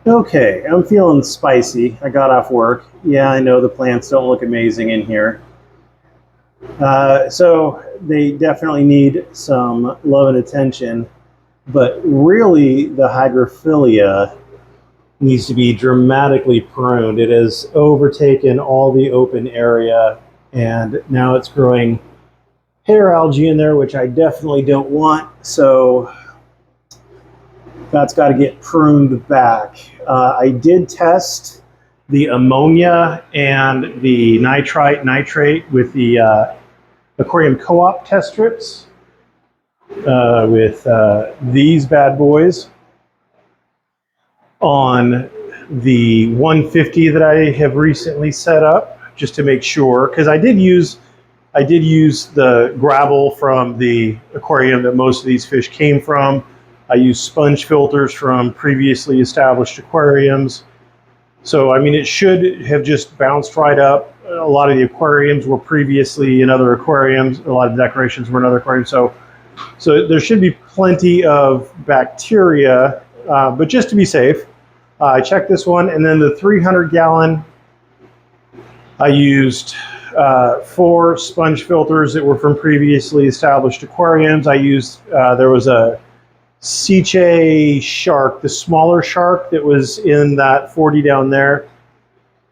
Okay, I'm feeling spicy. I got off work. Yeah, I know the plants don't look amazing in here. So they definitely need some love and attention, but really the hygrophilea needs to be dramatically pruned. It has overtaken all the open area and now it's growing hair algae in there, which I definitely don't want. So that's got to get pruned back. I did test the ammonia and the nitrite nitrate with the aquarium co-op test strips with these bad boys on the 150 that I have recently set up, just to make sure, because I did use the gravel from the aquarium that most of these fish came from. I used sponge filters from previously established aquariums. So, I mean, it should have just bounced right up. A lot of the aquariums were previously in other aquariums. A lot of decorations were in other aquariums. So there should be plenty of bacteria, but just to be safe, I checked this one, and then the 300 gallon, I used 4 sponge filters that were from previously established aquariums. I used, there was a Ceche shark, the smaller shark that was in that 40 down there.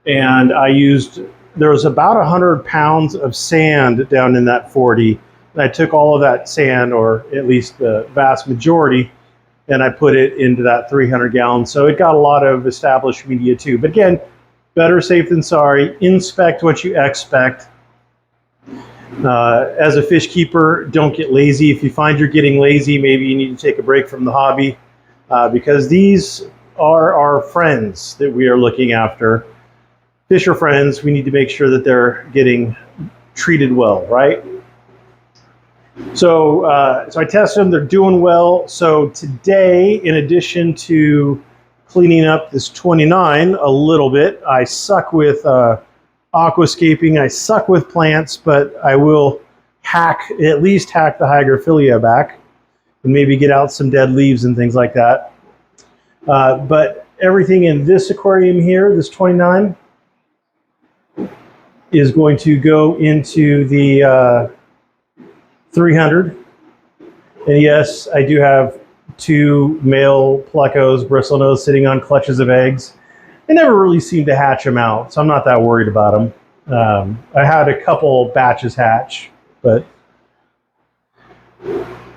And I used, there was about 100 pounds of sand down in that 40. And I took all of that sand, or at least the vast majority, and I put it into that 300 gallons. So it got a lot of established media too. But again, better safe than sorry. Inspect what you expect. As a fish keeper, don't get lazy. If you find you're getting lazy, maybe you need to take a break from the hobby, because these are our friends that we are looking after. Fish are friends. We need to make sure that they're getting treated well, right? So I tested them. They're doing well. So today, in addition to cleaning up this 29 a little bit, I suck with aquascaping. I suck with plants, but I will at least hack the hygrophilea back and maybe get out some dead leaves and things like that. But everything in this aquarium here, this 29, is going to go into the 300. And yes, I do have 2 male plecos, bristlenose, sitting on clutches of eggs. They never really seem to hatch them out, so I'm not that worried about them. I had a couple batches hatch, but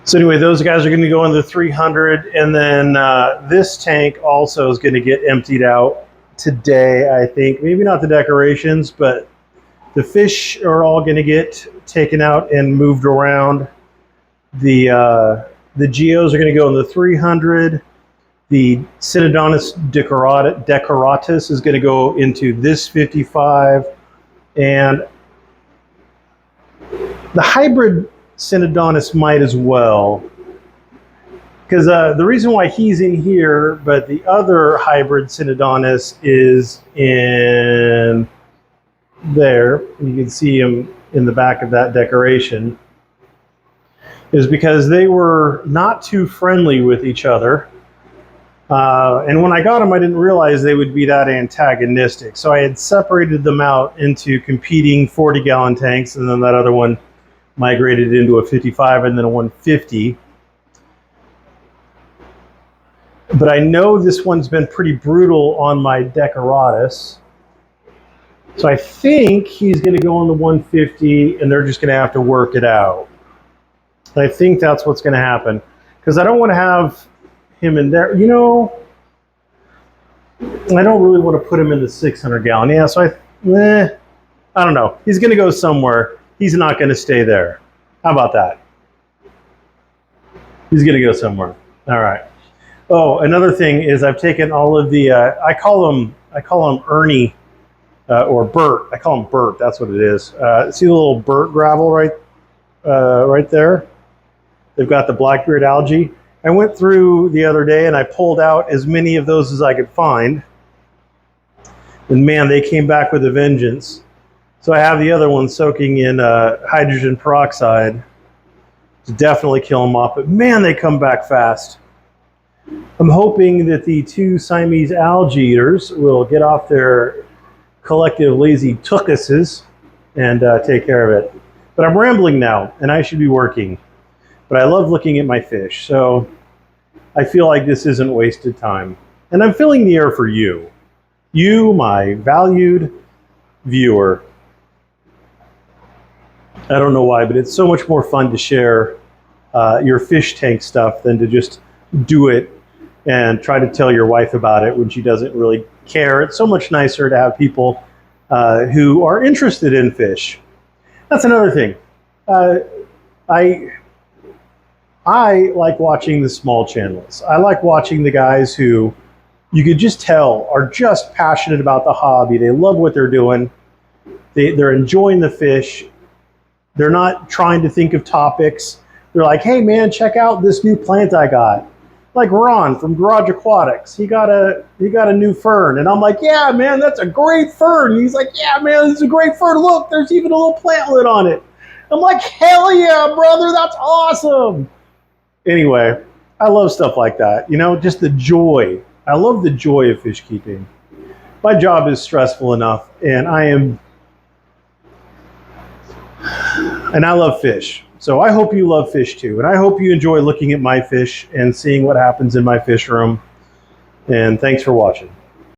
so anyway, those guys are going to go in the 300, and then this tank also is going to get emptied out today, I think. Maybe not the decorations, but the fish are all going to get taken out and moved around. The geos are going to go in the 300. The Synodontis decoratus is going to go into this 55, and the hybrid Synodontis might as well, because the reason why he's in here, but the other hybrid Synodontis is in there, you can see him in the back of that decoration, is because they were not too friendly with each other. And when I got them, I didn't realize they would be that antagonistic. So I had separated them out into competing 40-gallon tanks, and then that other one migrated into a 55 and then a 150. But I know this one's been pretty brutal on my decoratus. So I think he's going to go on the 150, and they're just going to have to work it out. I think that's what's going to happen, because I don't want to have him in there. You know, I don't really want to put him in the 600 gallon. Yeah, so I don't know. He's going to go somewhere. He's not going to stay there. How about that? He's going to go somewhere. All right. Oh, another thing is I've taken all of the, I call him Ernie or Bert. I call him Bert. That's what it is. See the little Bert gravel right there? They've got the blackbeard algae. I went through the other day and I pulled out as many of those as I could find. And man, they came back with a vengeance. So I have the other one soaking in hydrogen peroxide to definitely kill them off. But man, they come back fast. I'm hoping that the two Siamese algae eaters will get off their collective lazy tookuses and take care of it. But I'm rambling now, and I should be working. But I love looking at my fish, so I feel like this isn't wasted time. And I'm filling the air for you. You, my valued viewer. I don't know why, but it's so much more fun to share your fish tank stuff than to just do it and try to tell your wife about it when she doesn't really care. It's so much nicer to have people who are interested in fish. That's another thing. I like watching the small channels. I like watching the guys who you could just tell are just passionate about the hobby. They love what they're doing. They're enjoying the fish. They're not trying to think of topics. They're like, hey man, check out this new plant I got. Like Ron from Garage Aquatics. He got a new fern. And I'm like, yeah, man, that's a great fern. And he's like, yeah, man, this is a great fern. Look, there's even a little plantlet on it. I'm like, hell yeah, brother, that's awesome. Anyway, I love stuff like that. You know, just the joy. I love the joy of fish keeping. My job is stressful enough, and I love fish. So I hope you love fish too. And I hope you enjoy looking at my fish and seeing what happens in my fish room. And thanks for watching.